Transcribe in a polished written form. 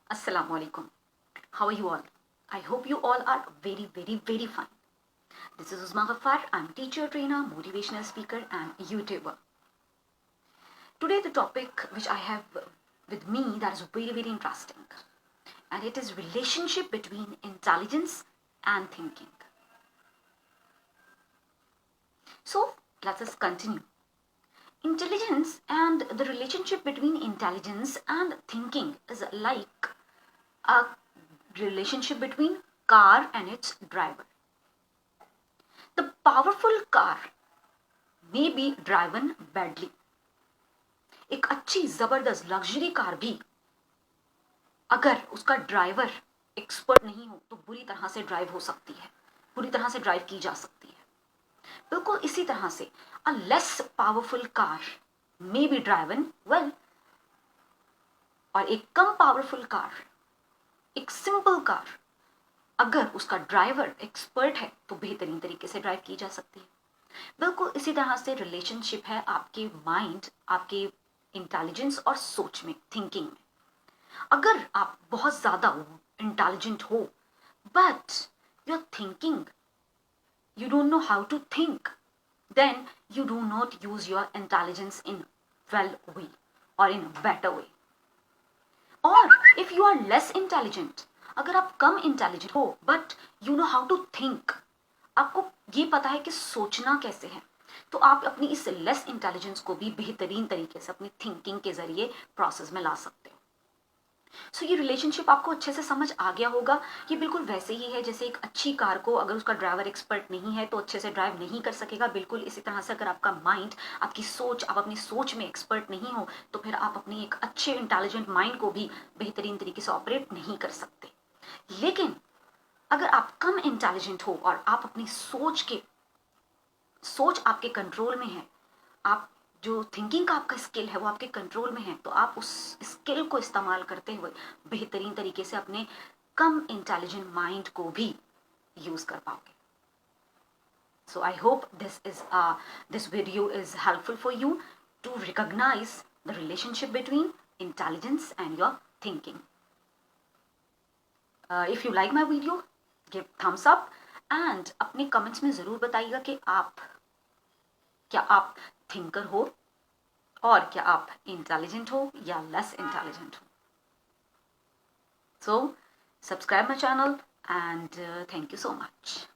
Assalamu alaikum. How are you all? I hope you all are very fine. This is Uzma Ghaffar. I'm teacher, trainer, motivational speaker and YouTuber. Today the topic which I have with me that is very interesting, and it is relationship between intelligence and thinking. So let us continue. Intelligence and the relationship between intelligence and thinking is like a relationship between car and its driver. The powerful car may be driven badly. एक अच्छी जबरदस्त luxury car भी अगर उसका driver expert नहीं हो तो बुरी तरह से ड्राइव हो सकती है, बुरी तरह से ड्राइव की जा सकती है. बिल्कुल इसी तरह से a less powerful car may be driven well, और एक कम पावरफुल कार, एक सिंपल कार, अगर उसका ड्राइवर एक्सपर्ट है तो बेहतरीन तरीके से ड्राइव की जा सकती है. बिल्कुल इसी तरह से रिलेशनशिप है आपके माइंड, आपके इंटेलिजेंस और सोच में, थिंकिंग में. अगर आप बहुत ज्यादा इंटेलिजेंट हो but you are thinking, you don't know how to think, then you do not use your intelligence in well way or in better way. Or if you are less intelligent, अगर आप कम intelligent हो but you know how to think, आपको ये पता है कि सोचना कैसे है, तो आप अपनी इस लेस इंटेलिजेंस को भी बेहतरीन तरीके से अपनी थिंकिंग के जरिए प्रोसेस में ला सकते हो. सो ये रिलेशनशिप आपको अच्छे से समझ आ गया होगा. ये बिल्कुल वैसे ही है जैसे एक अच्छी कार को अगर उसका ड्राइवर एक्सपर्ट नहीं है तो अच्छे से ड्राइव नहीं कर सकेगा. बिल्कुल इसी तरह से अगर आपका माइंड, आपकी सोच, आप अपनी सोच में एक्सपर्ट नहीं हो तो फिर आप अपनी एक अच्छे इंटेलिजेंट माइंड को भी बेहतरीन तरीके से ऑपरेट नहीं कर सकते. लेकिन अगर आप कम इंटेलिजेंट हो और आप अपनी सोच आपके कंट्रोल में है, आप जो थिंकिंग का आपका स्किल है वो आपके कंट्रोल में है, तो आप उस स्किल को इस्तेमाल करते हुए बेहतरीन तरीके से अपने कम इंटेलिजेंट माइंड को भी यूज कर पाओगे. So I hope this video is helpful for you to recognise the relationship between intelligence and your thinking. If you like my video, give thumbs up and अपने कमेंट्स में जरूर बताइएगा कि क्या आप थिंकर हो और क्या आप इंटेलिजेंट हो या लेस इंटेलिजेंट हो. So subscribe my channel and thank you so much.